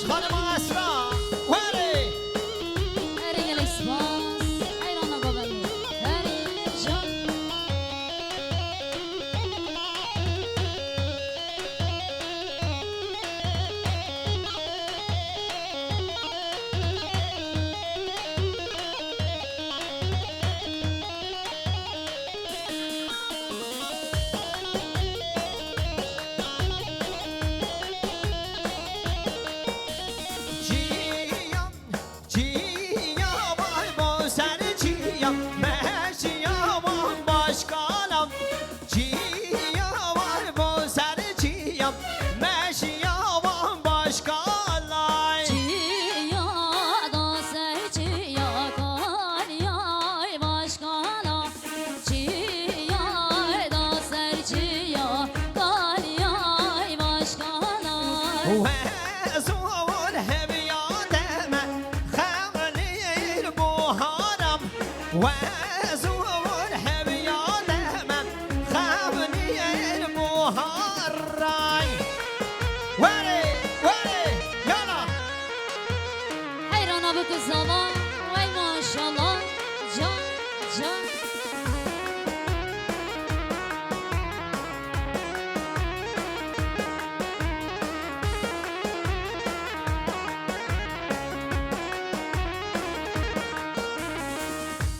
خانم اسرا ولی هری الاسباس ایران قبلی هری جان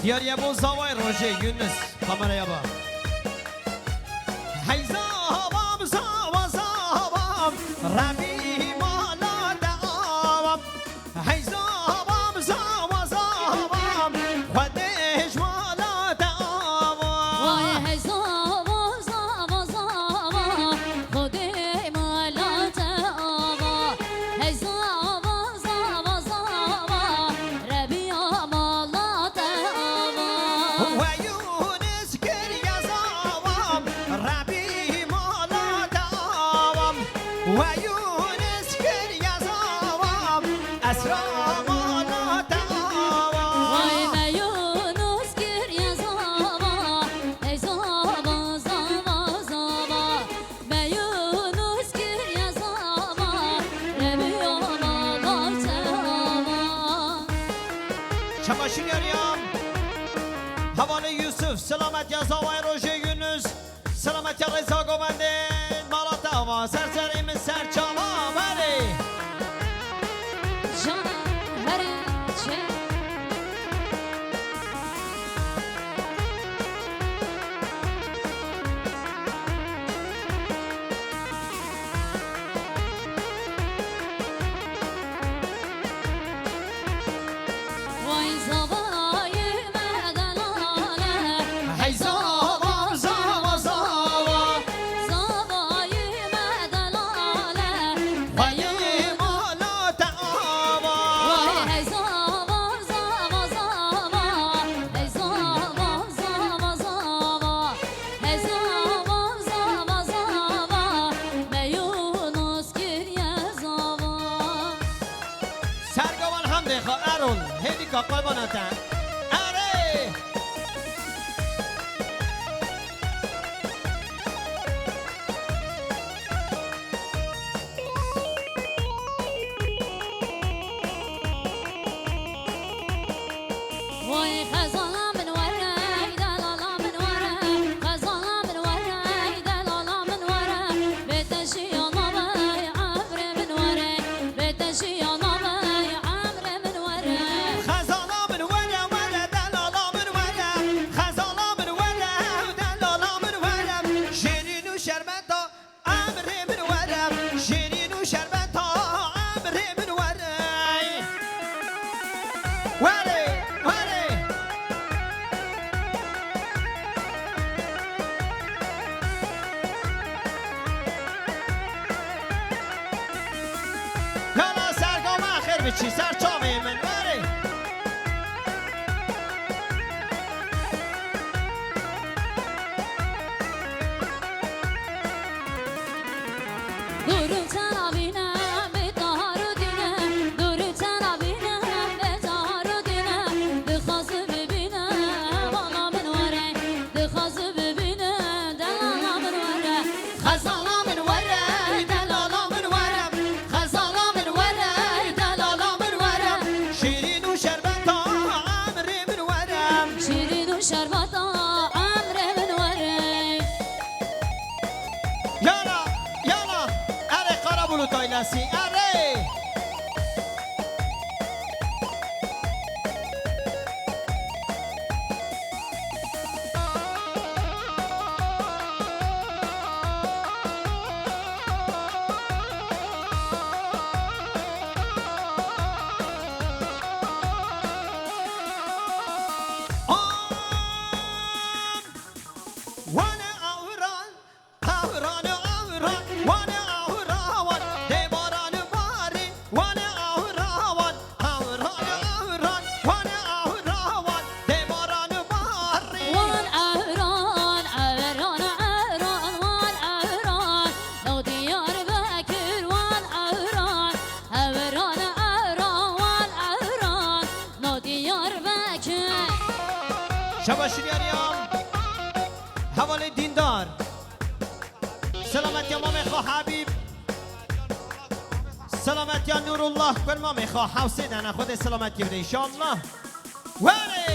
دیار یه بون زاوای روژه یونس کامره یه با هی زاوام زاوا زاوام ربی مالا دعوام هی زاوام زاوا زاوام خودش مالا دعوام وای هی زاوا زاوا زاوا خودی مالا دعوام هی زاوا زاوا زاوا ربی مالا دعوام ويونس كريا زاوام ربي مالا داوام ويونس كريا زاوام أسرى مالا داوام وای میونس گریه زاوا ای زاوا زاوا زاوا میونس گریه زاوا ربی مالا دعوام شماشین یاریم حواله یوسف سلامت یا زاوای روژه یونس سلامت یا رضا گوونده مالا داوام سرسریم سرچاوا بله جانم هر چه وای زاوای مدلاله هی زاوام زاوا زاوا زاوای مدلاله وی مالا داوام وای هی زاوا زاوا زاوا هی زاوا زاوا زاوا هی زاوا زاوا زاوا میونس گریه زاوا سرگوان هم دخواه ارون هیدی که قربانتن اره وای خزانا من وره دلالا من وره خزانا من وره دلالا من وره بتشي نبي عمر من وره بتشي نبي عمر من وره خزانا من وره بچی سر چامی من وری دورم تنابینم به دار و دینم دورم تنابینم به دار و دینم دخواسته ببینم والا من وره دخواسته ببینم دلالا من وره خزالا من وره دلالا من وره خزالا من وره دلالا من وره شیرین و شربت عمر من ورم شیرین و شربت عمر من وره یالا یالا اره قرا بلو تایلسی اره وانا اوران اوران اوران وانا اوران دباران باری وانا اوران اوران اوران وانا اوران دباران باری وان أهران أهران أهران وان أهران لو ديار بكر وان أهران أهران أهران وان أهران لو ديار بكر شباشی یاریام حوال دیندار سلامت یا مام خواه حبیب سلامت یا نور الله کل مام خواه حوصی دانا خود سلامت بده انشاءالله وره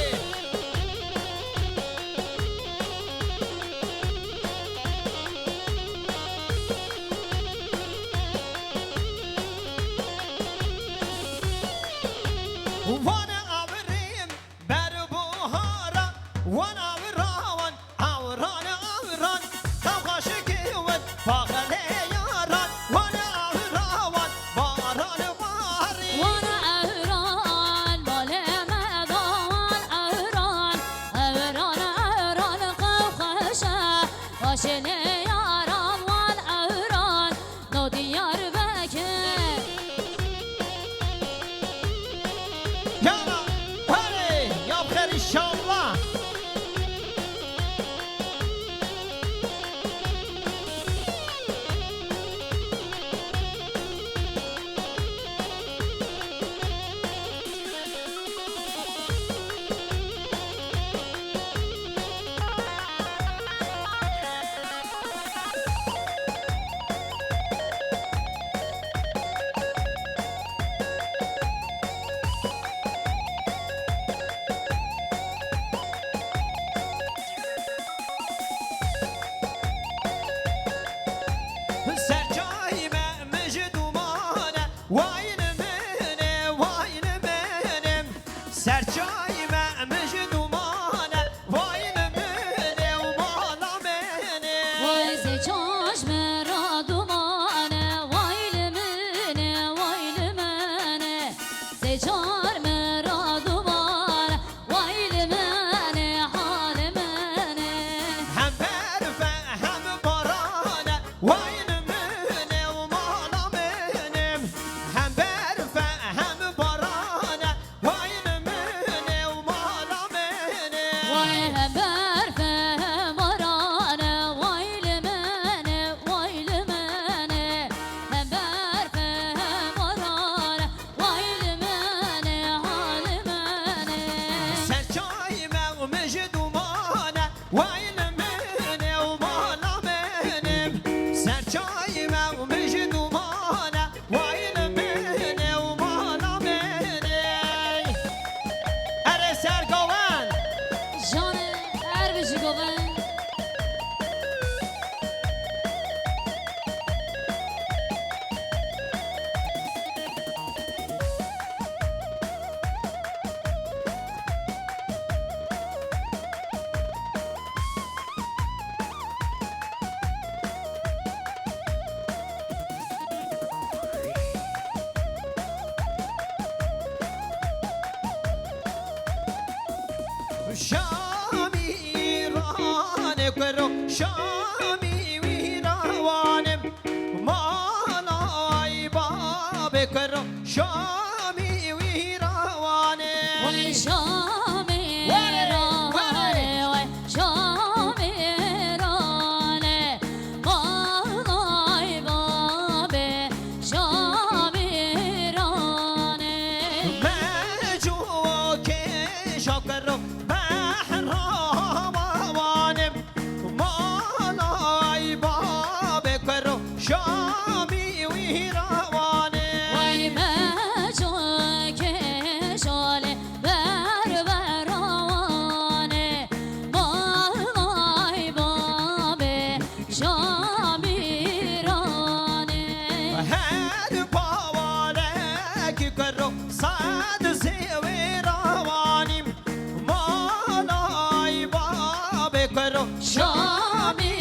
وانا اوریم بر بهارا وانا اوران اوران اوران خوش گیود فاقل یاران وانا اوران باران باری وان أهران بالمدى وان أهران أهران أهران خوخشة واشن ياران وان أهران لو ديار بكر یالا وره یا بخیر انشاءالله سرجای مجدومانه واین منه واین منم سرجای مجدومانه واین منه و مالا منه وای ز چشم را دومانه وایل منه وایل منه ز چشم را دومانه وایل منه حال منه هم برف هم بارانه واین منه و مالا منم هم برف هم بارانه واین منه و مالا منه وای هم برف هم بارانه وایل منه وایل منه هم برف هم بارانه وایل منه حال منه سرجای و مجدومانه واین منه و مالا منم سرجای و مجدومانه واین منه و مالا منه اره سرگاون جان هر بشی گوون شامی ایران کرو شامی ویروانم مالای باب کرو شامی شامی ویروانه وای مجاک شاله بر برانه بالای بابه شامیرانه هر پاوانه که کرو صد زیویروانیم بالای باب کرو شامیرانه